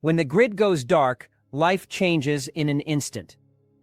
When the grid goes dark, life changes in an instant.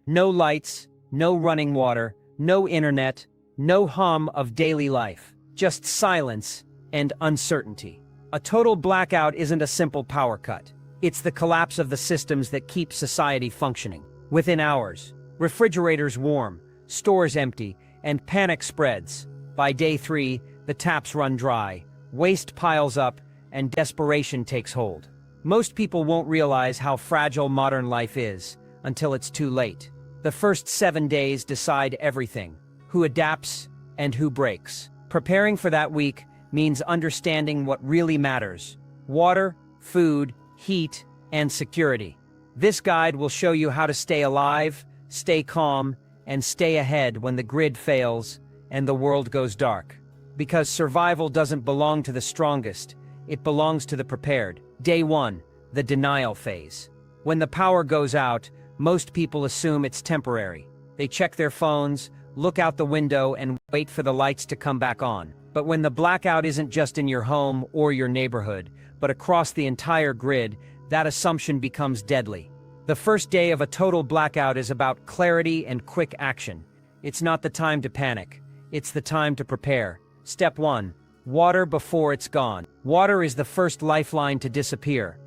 No lights, no running water, no internet, no hum of daily life. Just silence and uncertainty. A total blackout isn't a simple power cut. It's the collapse of the systems that keep society functioning. Within hours, refrigerators warm, stores empty, and panic spreads. By day 3, the taps run dry, waste piles up, and desperation takes hold. Most people won't realize how fragile modern life is until it's too late. The first 7 days decide everything: who adapts and who breaks. Preparing for that week means understanding what really matters: water, food, heat, and security. This guide will show you how to stay alive, stay calm, and stay ahead when the grid fails and the world goes dark. Because survival doesn't belong to the strongest, it belongs to the prepared. Day 1, the denial phase. When the power goes out, most people assume it's temporary. They check their phones, look out the window, and wait for the lights to come back on. But when the blackout isn't just in your home or your neighborhood, but across the entire grid, that assumption becomes deadly. The first day of a total blackout is about clarity and quick action. It's not the time to panic. It's the time to prepare. Step 1. Water before it's gone. Water is the first lifeline to disappear.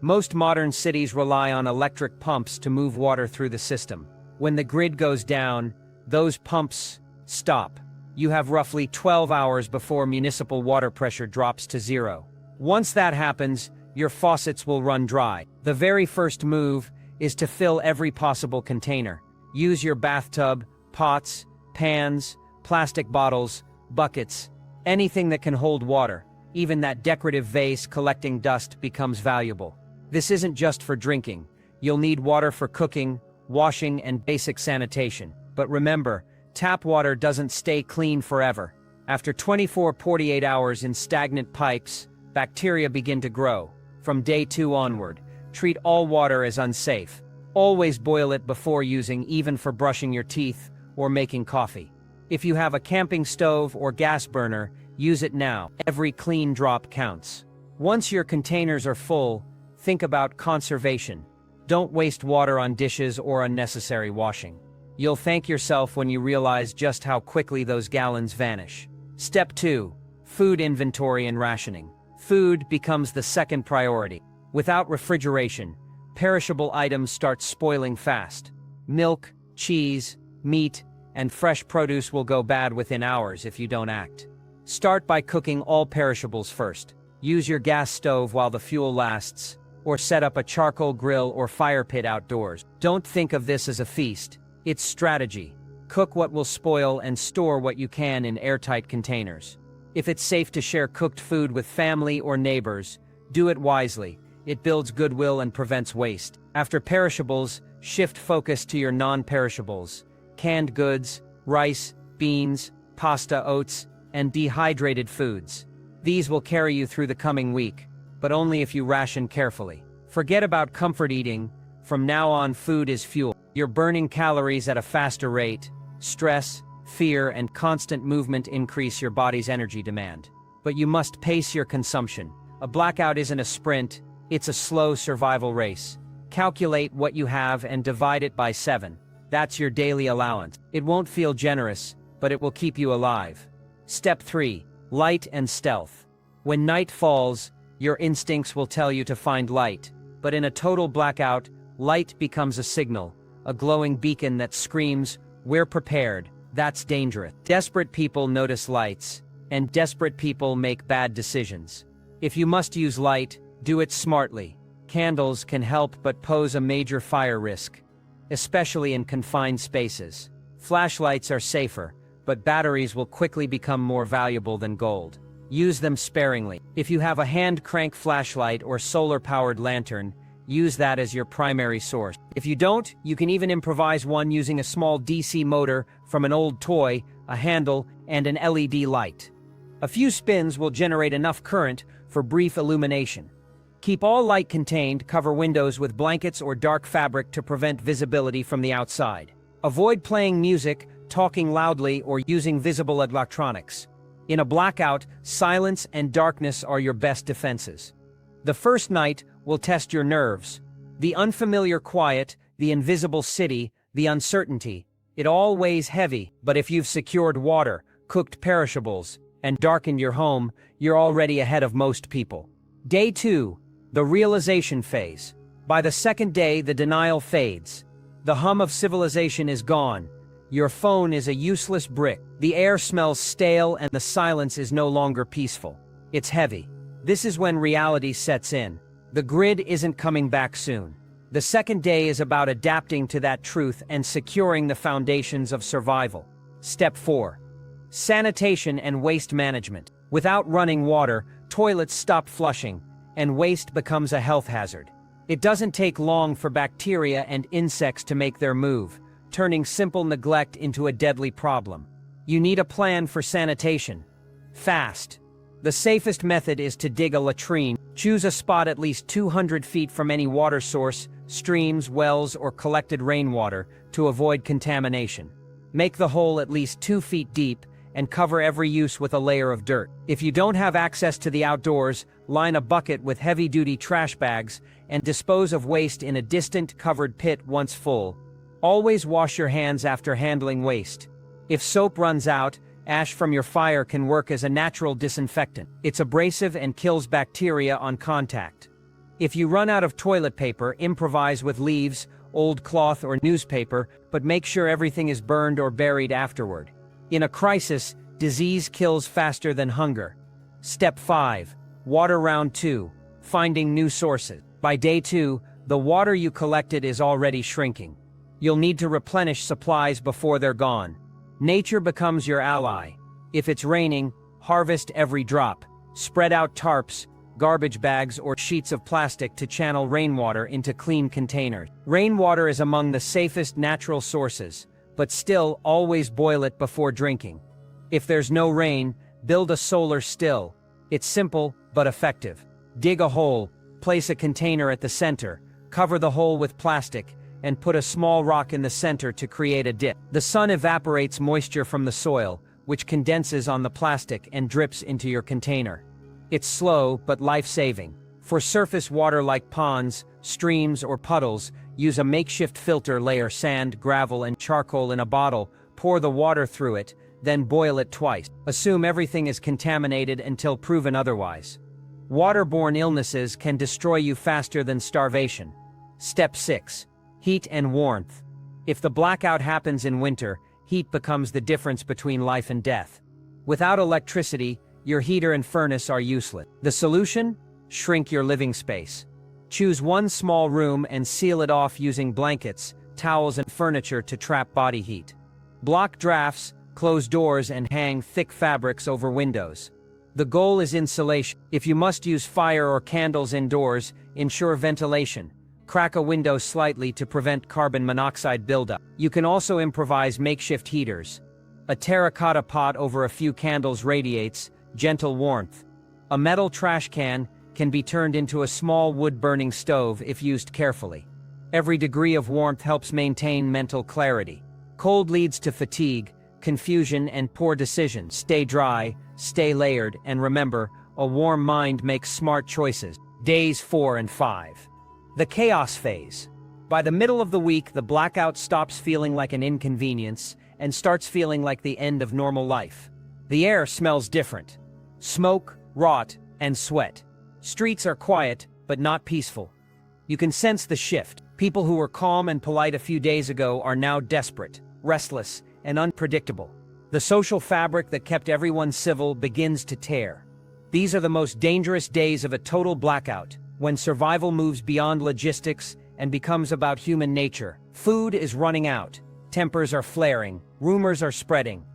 Most modern cities rely on electric pumps to move water through the system. When the grid goes down, those pumps stop. You have roughly 12 hours before municipal water pressure drops to 0. Once that happens, your faucets will run dry. The very first move is to fill every possible container. Use your bathtub, pots, pans, plastic bottles, buckets, anything that can hold water. Even that decorative vase collecting dust becomes valuable. This isn't just for drinking. You'll need water for cooking, washing, and basic sanitation. But remember, tap water doesn't stay clean forever. After 24-48 hours in stagnant pipes, bacteria begin to grow. From day 2 onward, treat all water as unsafe. Always boil it before using, even for brushing your teeth or making coffee. If you have a camping stove or gas burner, use it now. Every clean drop counts. Once your containers are full, think about conservation. Don't waste water on dishes or unnecessary washing. You'll thank yourself when you realize just how quickly those gallons vanish. Step 2. Food inventory and rationing. Food becomes the second priority. Without refrigeration, perishable items start spoiling fast. Milk, cheese, meat, and fresh produce will go bad within hours if you don't act. Start by cooking all perishables first. Use your gas stove while the fuel lasts, or set up a charcoal grill or fire pit outdoors. Don't think of this as a feast. It's strategy. Cook what will spoil and store what you can in airtight containers. If it's safe to share cooked food with family or neighbors, do it wisely. It builds goodwill and prevents waste. After perishables, shift focus to your non-perishables. Canned goods, rice, beans, pasta, oats, and dehydrated foods. These will carry you through the coming week, but only if you ration carefully. Forget about comfort eating. From now on, food is fuel. You're burning calories at a faster rate. Stress, fear, and constant movement increase your body's energy demand. But you must pace your consumption. A blackout isn't a sprint, it's a slow survival race. Calculate what you have and divide it by 7. That's your daily allowance. It won't feel generous, but it will keep you alive. Step 3. Light and stealth. When night falls, your instincts will tell you to find light. But in a total blackout, light becomes a signal, a glowing beacon that screams, "We're prepared." That's dangerous. Desperate people notice lights, and desperate people make bad decisions. If you must use light, do it smartly. Candles can help but pose a major fire risk, especially in confined spaces. Flashlights are safer, but batteries will quickly become more valuable than gold. Use them sparingly. If you have a hand crank flashlight or solar-powered lantern, use that as your primary source. If you don't, you can even improvise one using a small DC motor from an old toy, a handle, and an LED light. A few spins will generate enough current for brief illumination. Keep all light contained, cover windows with blankets or dark fabric to prevent visibility from the outside. Avoid playing music, talking loudly, or using visible electronics. In a blackout, silence and darkness are your best defenses. The first night will test your nerves. The unfamiliar quiet, the invisible city, the uncertainty, it all weighs heavy, but if you've secured water, cooked perishables, and darkened your home, you're already ahead of most people. Day 2, the realization phase. By the second day, the denial fades. The hum of civilization is gone. Your phone is a useless brick. The air smells stale and the silence is no longer peaceful. It's heavy. This is when reality sets in. The grid isn't coming back soon. The second day is about adapting to that truth and securing the foundations of survival. Step 4. Sanitation and waste management. Without running water, toilets stop flushing, and waste becomes a health hazard. It doesn't take long for bacteria and insects to make their move, turning simple neglect into a deadly problem. You need a plan for sanitation. Fast. The safest method is to dig a latrine. Choose a spot at least 200 feet from any water source, streams, wells, or collected rainwater to avoid contamination. Make the hole at least 2 feet deep and cover every use with a layer of dirt. If you don't have access to the outdoors, line a bucket with heavy-duty trash bags and dispose of waste in a distant, covered pit once full. Always wash your hands after handling waste. If soap runs out, ash from your fire can work as a natural disinfectant. It's abrasive and kills bacteria on contact. If you run out of toilet paper, improvise with leaves, old cloth, or newspaper, but make sure everything is burned or buried afterward. In a crisis, disease kills faster than hunger. Step 5. Water Round 2. Finding new sources. By day 2, the water you collected is already shrinking. You'll need to replenish supplies before they're gone. Nature becomes your ally. If it's raining, harvest every drop. Spread out tarps, garbage bags, or sheets of plastic to channel rainwater into clean containers. Rainwater is among the safest natural sources, but still always boil it before drinking. If there's no rain, build a solar still. It's simple but effective. Dig a hole, place a container at the center, cover the hole with plastic, and put a small rock in the center to create a dip. The sun evaporates moisture from the soil, which condenses on the plastic and drips into your container. It's slow but life-saving. For surface water like ponds, streams, or puddles, use a makeshift filter. Layer sand, gravel, and charcoal in a bottle, pour the water through it, then boil it twice. Assume everything is contaminated until proven otherwise. Waterborne illnesses can destroy you faster than starvation. Step 6. Heat and warmth. If the blackout happens in winter, heat becomes the difference between life and death. Without electricity, your heater and furnace are useless. The solution? Shrink your living space. Choose one small room and seal it off using blankets, towels, and furniture to trap body heat. Block drafts, close doors, and hang thick fabrics over windows. The goal is insulation. If you must use fire or candles indoors, ensure ventilation. Crack a window slightly to prevent carbon monoxide buildup. You can also improvise makeshift heaters. A terracotta pot over a few candles radiates gentle warmth. A metal trash can be turned into a small wood-burning stove if used carefully. Every degree of warmth helps maintain mental clarity. Cold leads to fatigue, confusion, and poor decisions. Stay dry, stay layered, and remember, a warm mind makes smart choices. Days 4 and 5. The chaos phase. By the middle of the week, the blackout stops feeling like an inconvenience and starts feeling like the end of normal life. The air smells different. Smoke, rot, and sweat. Streets are quiet, but not peaceful. You can sense the shift. People who were calm and polite a few days ago are now desperate, restless, and unpredictable. The social fabric that kept everyone civil begins to tear. These are the most dangerous days of a total blackout, when survival moves beyond logistics and becomes about human nature. Food is running out, tempers are flaring, rumors are spreading,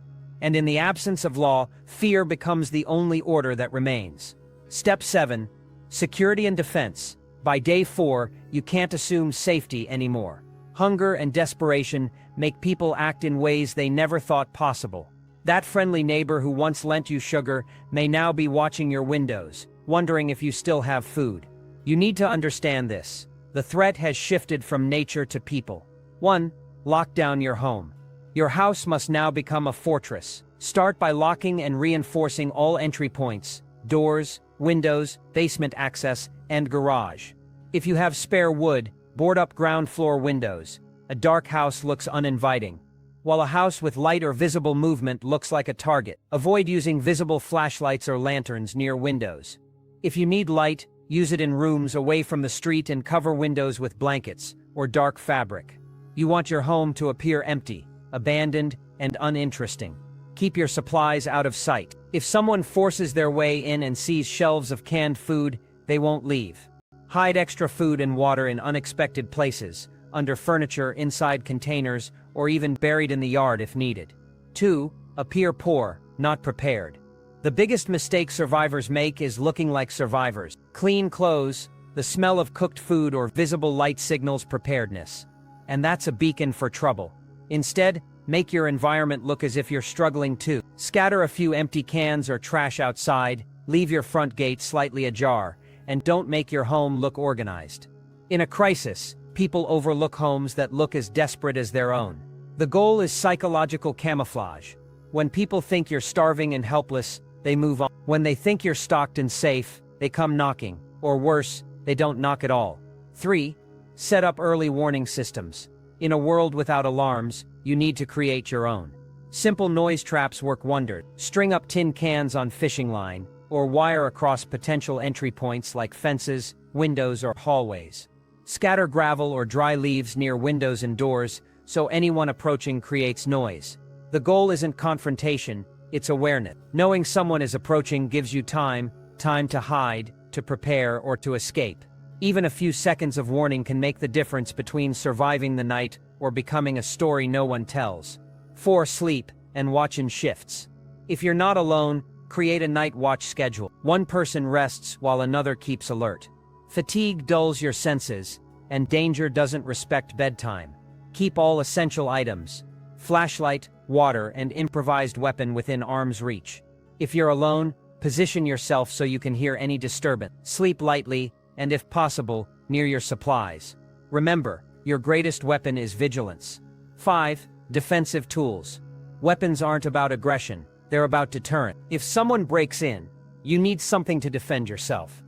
and in the absence of law, fear becomes the only order that remains. Step 7. Security and defense. By day 4, you can't assume safety anymore. Hunger and desperation make people act in ways they never thought possible. That friendly neighbor who once lent you sugar may now be watching your windows, wondering if you still have food. You need to understand this. The threat has shifted from nature to people. 1. Lock down your home. Your house must now become a fortress. Start by locking and reinforcing all entry points, doors, windows, basement access, and garage. If you have spare wood, board up ground floor windows. A dark house looks uninviting, while a house with light or visible movement looks like a target. Avoid using visible flashlights or lanterns near windows. If you need light, use it in rooms away from the street and cover windows with blankets or dark fabric. You want your home to appear empty, abandoned, and uninteresting. Keep your supplies out of sight. If someone forces their way in and sees shelves of canned food, they won't leave. Hide extra food and water in unexpected places, under furniture, inside containers, or even buried in the yard if needed. 2. Appear poor, not prepared. The biggest mistake survivors make is looking like survivors. Clean clothes, the smell of cooked food, or visible light signals preparedness. And that's a beacon for trouble. Instead, make your environment look as if you're struggling too. Scatter a few empty cans or trash outside, leave your front gate slightly ajar, and don't make your home look organized. In a crisis, people overlook homes that look as desperate as their own. The goal is psychological camouflage. When people think you're starving and helpless, they move on. When they think you're stocked and safe, they come knocking. Or worse, they don't knock at all. 3. Set up early warning systems. In a world without alarms, you need to create your own. Simple noise traps work wonders. String up tin cans on fishing line, or wire across potential entry points like fences, windows, or hallways. Scatter gravel or dry leaves near windows and doors, so anyone approaching creates noise. The goal isn't confrontation, it's awareness. Knowing someone is approaching gives you time to hide, to prepare, or to escape. Even a few seconds of warning can make the difference between surviving the night or becoming a story no one tells. 4. Sleep and watch in shifts. If you're not alone, create a night watch schedule. One person rests while another keeps alert. Fatigue dulls your senses, and danger doesn't respect bedtime. Keep all essential items, flashlight, water, and improvised weapon within arm's reach. If you're alone, position yourself so you can hear any disturbance. Sleep lightly, and if possible, near your supplies. Remember, your greatest weapon is vigilance. 5. Defensive tools. Weapons aren't about aggression, they're about deterrent. If someone breaks in, you need something to defend yourself.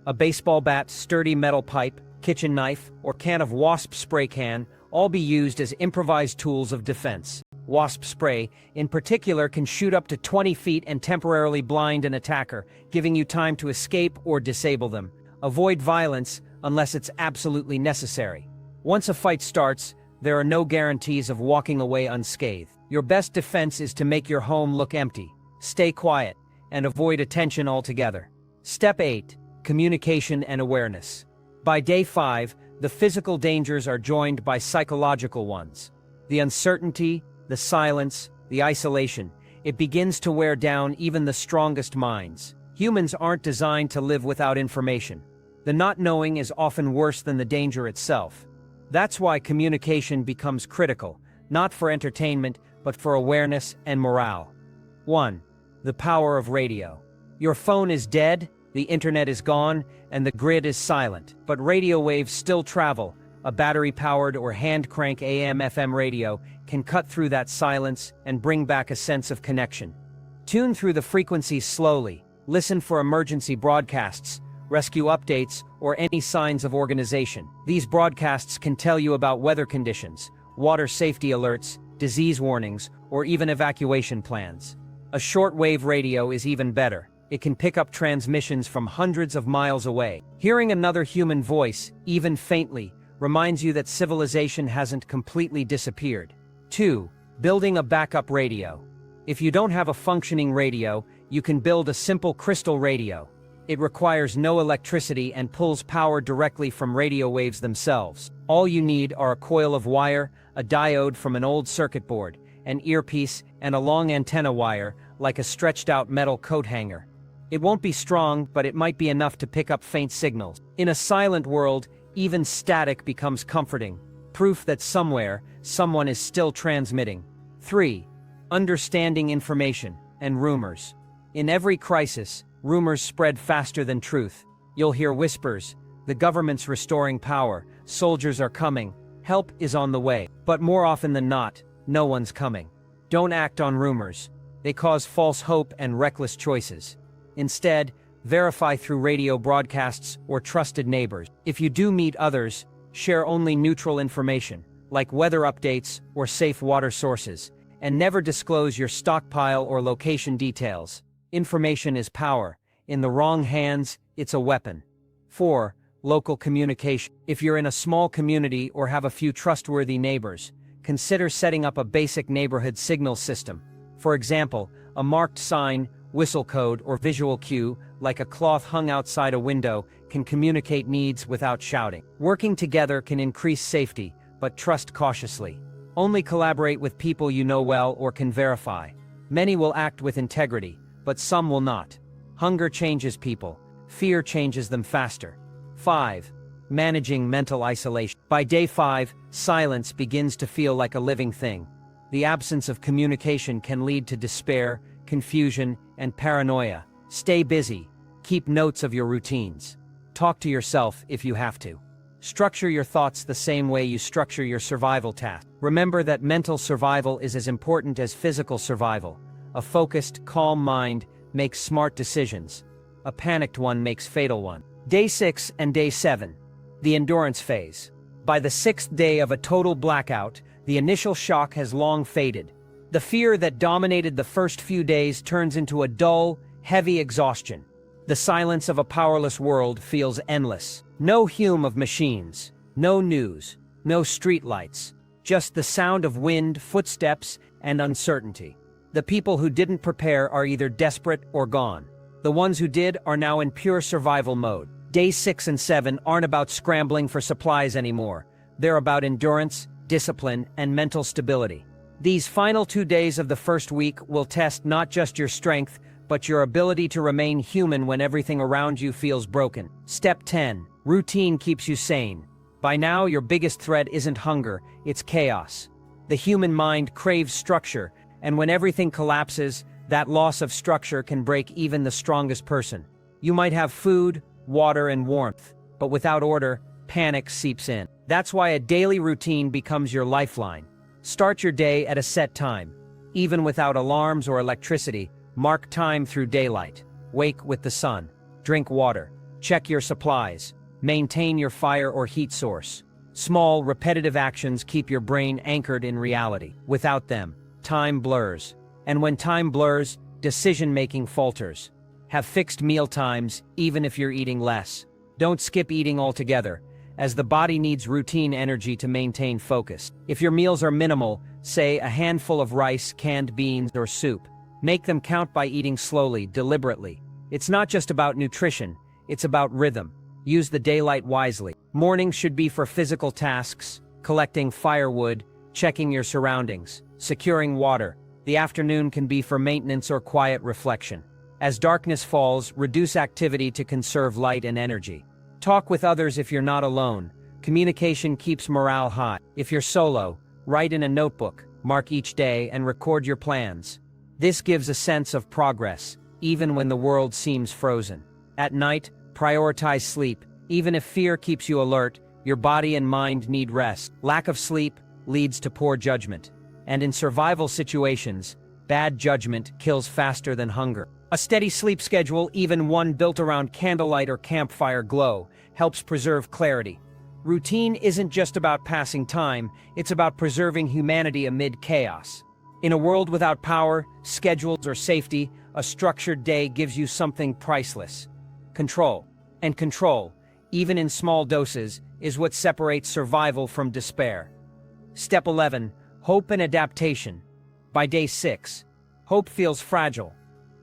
A baseball bat, sturdy metal pipe, kitchen knife, or can of wasp spray can all be used as improvised tools of defense. Wasp spray, in particular, can shoot up to 20 feet and temporarily blind an attacker, giving you time to escape or disable them. Avoid violence unless it's absolutely necessary. Once a fight starts, there are no guarantees of walking away unscathed. Your best defense is to make your home look empty, stay quiet, and avoid attention altogether. Step 8. Communication and awareness. By day 5, the physical dangers are joined by psychological ones. The uncertainty, the silence, the isolation. It begins to wear down even the strongest minds. Humans aren't designed to live without information. The not knowing is often worse than the danger itself. That's why communication becomes critical, not for entertainment, but for awareness and morale. 1. The power of radio. Your phone is dead, the internet is gone, and the grid is silent. But radio waves still travel. A battery-powered or hand-crank AM/FM radio can cut through that silence and bring back a sense of connection. Tune through the frequencies slowly. Listen for emergency broadcasts, rescue updates, or any signs of organization. These broadcasts can tell you about weather conditions, water safety alerts, disease warnings, or even evacuation plans. A shortwave radio is even better. It can pick up transmissions from hundreds of miles away. Hearing another human voice, even faintly, reminds you that civilization hasn't completely disappeared. 2. Building a backup radio. If you don't have a functioning radio, you can build a simple crystal radio. It requires no electricity and pulls power directly from radio waves themselves. All you need are a coil of wire, a diode from an old circuit board, an earpiece, and a long antenna wire, like a stretched-out metal coat hanger. It won't be strong, but it might be enough to pick up faint signals. In a silent world, even static becomes comforting, proof that somewhere, someone is still transmitting. 3. Understanding information and rumors. In every crisis, rumors spread faster than truth. You'll hear whispers, the government's restoring power, soldiers are coming, help is on the way. But more often than not, no one's coming. Don't act on rumors. They cause false hope and reckless choices. Instead, Verify through radio broadcasts or trusted neighbors. If you do meet others, share only neutral information, like weather updates or safe water sources, and never disclose your stockpile or location details. Information is power. In the wrong hands, it's a weapon. 4. Local communication. If you're in a small community or have a few trustworthy neighbors, consider setting up a basic neighborhood signal system. For example, a marked sign, whistle code, or visual cue, like a cloth hung outside a window, can communicate needs without shouting. Working together can increase safety, but trust cautiously. Only collaborate with people you know well or can verify. Many will act with integrity, but some will not. Hunger changes people. Fear changes them faster. 5. Managing mental isolation. By day 5, silence begins to feel like a living thing. The absence of communication can lead to despair, confusion, and paranoia. Stay busy. Keep notes of your routines. Talk to yourself if you have to. Structure your thoughts the same way you structure your survival tasks. Remember that mental survival is as important as physical survival. A focused, calm mind makes smart decisions. A panicked one makes fatal ones. Day 6 and Day 7. The endurance phase. By the 6th day of a total blackout, the initial shock has long faded. The fear that dominated the first few days turns into a dull, heavy exhaustion. The silence of a powerless world feels endless. No hum of machines, no news, no streetlights, just the sound of wind, footsteps, and uncertainty. The people who didn't prepare are either desperate or gone. The ones who did are now in pure survival mode. Day 6 and 7 aren't about scrambling for supplies anymore. They're about endurance, discipline, and mental stability. These final 2 days of the first week will test not just your strength, but your ability to remain human when everything around you feels broken. Step 10. Routine keeps you sane. By now, your biggest threat isn't hunger, it's chaos. The human mind craves structure, and when everything collapses, that loss of structure can break even the strongest person. You might have food, water, and warmth, but without order, panic seeps in. That's why a daily routine becomes your lifeline. Start your day at a set time. Even without alarms or electricity, mark time through daylight. Wake with the sun. Drink water. Check your supplies. Maintain your fire or heat source. Small, repetitive actions keep your brain anchored in reality. Without them, time blurs. And when time blurs, decision-making falters. Have fixed meal times, even if you're eating less. Don't skip eating altogether, as the body needs routine energy to maintain focus. If your meals are minimal, say a handful of rice, canned beans, or soup, make them count by eating slowly, deliberately. It's not just about nutrition, it's about rhythm. Use the daylight wisely. Mornings should be for physical tasks, collecting firewood, checking your surroundings, securing water. The afternoon can be for maintenance or quiet reflection. As darkness falls, reduce activity to conserve light and energy. Talk with others if you're not alone. Communication keeps morale high. If you're solo, write in a notebook, mark each day, and record your plans. This gives a sense of progress, even when the world seems frozen. At night, prioritize sleep. Even if fear keeps you alert, your body and mind need rest. Lack of sleep leads to poor judgment. And in survival situations, bad judgment kills faster than hunger. A steady sleep schedule, even one built around candlelight or campfire glow, helps preserve clarity. Routine isn't just about passing time, it's about preserving humanity amid chaos. In a world without power, schedules, or safety, a structured day gives you something priceless. Control. And control, even in small doses, is what separates survival from despair. Step 11. Hope and adaptation. By day 6, hope feels fragile.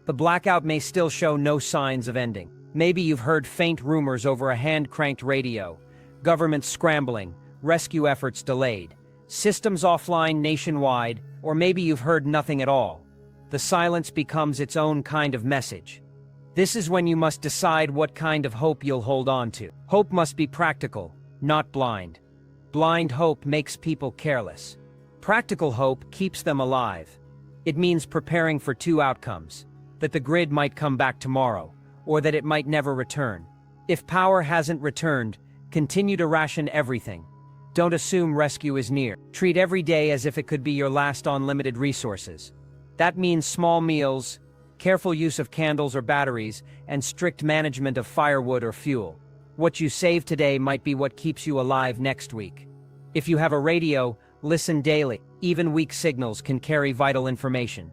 The blackout may still show no signs of ending. Maybe you've heard faint rumors over a hand-cranked radio, governments scrambling, rescue efforts delayed, systems offline nationwide, or maybe you've heard nothing at all. The silence becomes its own kind of message. This is when you must decide what kind of hope you'll hold on to. Hope must be practical, not blind. Blind hope makes people careless. Practical hope keeps them alive. It means preparing for 2 outcomes: that the grid might come back tomorrow, or that it might never return. If power hasn't returned, continue to ration everything. Don't assume rescue is near. Treat every day as if it could be your last on limited resources. That means small meals, careful use of candles or batteries, and strict management of firewood or fuel. What you save today might be what keeps you alive next week. If you have a radio, listen daily. Even weak signals can carry vital information.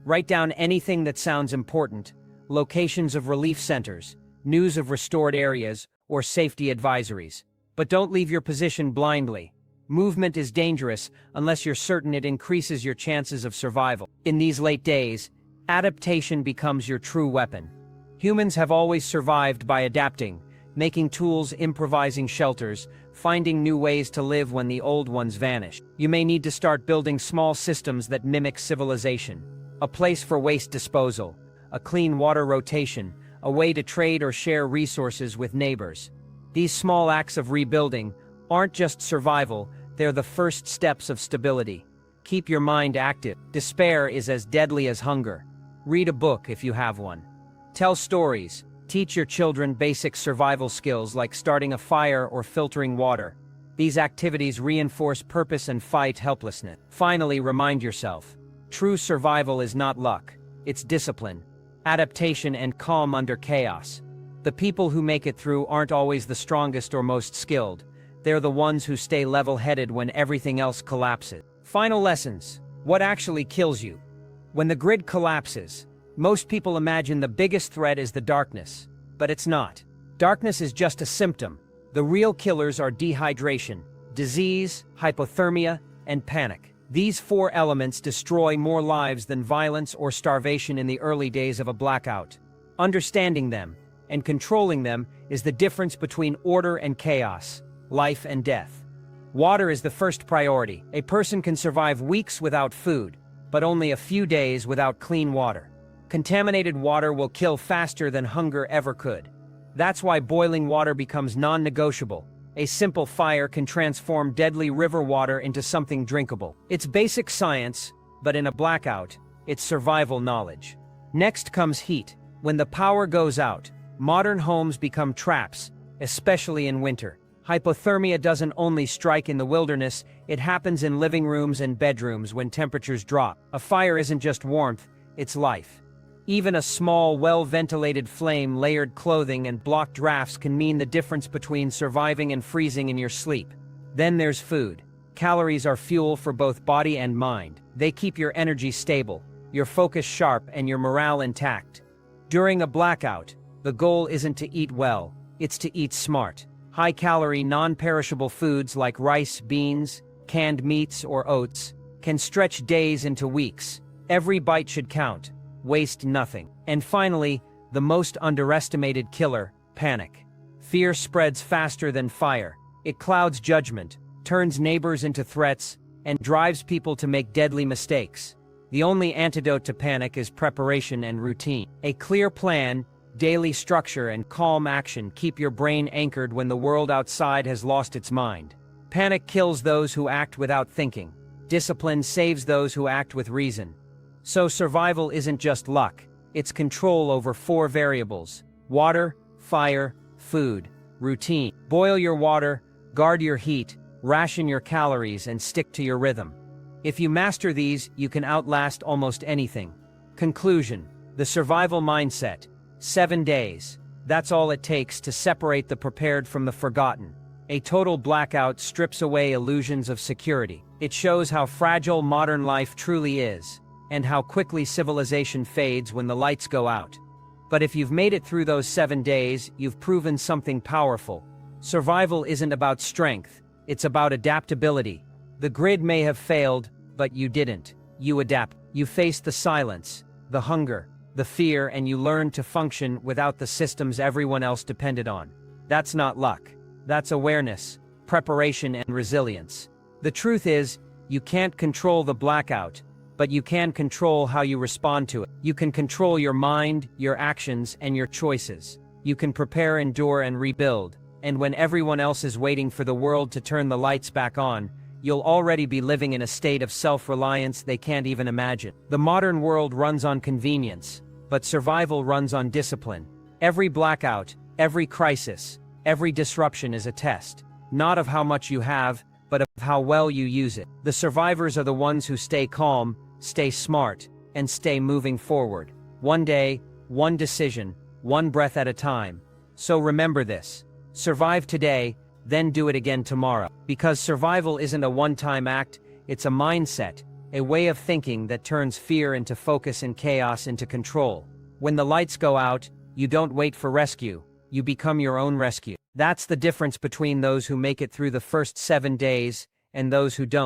Write down anything that sounds important, locations of relief centers, news of restored areas, or safety advisories. But don't leave your position blindly. Movement is dangerous unless you're certain it increases your chances of survival. In these late days, adaptation becomes your true weapon. Humans have always survived by adapting, making tools, improvising shelters, finding new ways to live when the old ones vanish. You may need to start building small systems that mimic civilization. A place for waste disposal, a clean water rotation, a way to trade or share resources with neighbors. These small acts of rebuilding aren't just survival, they're the first steps of stability. Keep your mind active. Despair is as deadly as hunger. Read a book if you have one. Tell stories. Teach your children basic survival skills like starting a fire or filtering water. These activities reinforce purpose and fight helplessness. Finally, remind yourself, true survival is not luck, it's discipline, adaptation, and calm under chaos. The people who make it through aren't always the strongest or most skilled. They're the ones who stay level-headed when everything else collapses. Final lessons. What actually kills you? When the grid collapses, most people imagine the biggest threat is the darkness, but it's not. Darkness is just a symptom. The real killers are dehydration, disease, hypothermia, and panic. These four elements destroy more lives than violence or starvation in the early days of a blackout. Understanding them and controlling them is the difference between order and chaos, life and death. Water is the first priority. A person can survive weeks without food, but only a few days without clean water. Contaminated water will kill faster than hunger ever could. That's why boiling water becomes non-negotiable. A simple fire can transform deadly river water into something drinkable. It's basic science, but in a blackout, it's survival knowledge. Next comes heat. When the power goes out, modern homes become traps, especially in winter. Hypothermia doesn't only strike in the wilderness, it happens in living rooms and bedrooms when temperatures drop. A fire isn't just warmth, it's life. Even a small, well-ventilated flame, layered clothing, and blocked drafts can mean the difference between surviving and freezing in your sleep. Then there's food. Calories are fuel for both body and mind. They keep your energy stable, your focus sharp, and your morale intact. During a blackout, the goal isn't to eat well, it's to eat smart. High-calorie, non-perishable foods like rice, beans, canned meats, or oats can stretch days into weeks. Every bite should count. Waste nothing. And finally, the most underestimated killer, panic. Fear spreads faster than fire. It clouds judgment, turns neighbors into threats, and drives people to make deadly mistakes. The only antidote to panic is preparation and routine. A clear plan, daily structure, and calm action keep your brain anchored when the world outside has lost its mind. Panic kills those who act without thinking. Discipline saves those who act with reason. So survival isn't just luck, it's control over four variables: water, fire, food, routine. Boil your water, guard your heat, ration your calories, and stick to your rhythm. If you master these, you can outlast almost anything. Conclusion: the survival mindset. 7 days. That's all it takes to separate the prepared from the forgotten. A total blackout strips away illusions of security. It shows how fragile modern life truly is, and how quickly civilization fades when the lights go out. But if you've made it through those 7 days, you've proven something powerful. Survival isn't about strength, it's about adaptability. The grid may have failed, but you didn't. You adapt. You faced the silence, the hunger, the fear, and you learned to function without the systems everyone else depended on. That's not luck. That's awareness, preparation, and resilience. The truth is, you can't control the blackout, but you can control how you respond to it. You can control your mind, your actions, and your choices. You can prepare, endure, and rebuild. And when everyone else is waiting for the world to turn the lights back on, you'll already be living in a state of self-reliance they can't even imagine. The modern world runs on convenience, but survival runs on discipline. Every blackout, every crisis, every disruption is a test, not of how much you have, but of how well you use it. The survivors are the ones who stay calm, stay smart, and stay moving forward. One day, one decision, one breath at a time. So remember this. Survive today, then do it again tomorrow. Because survival isn't a one-time act, it's a mindset, a way of thinking that turns fear into focus and chaos into control. When the lights go out, you don't wait for rescue, you become your own rescue. That's the difference between those who make it through the first 7 days and those who don't.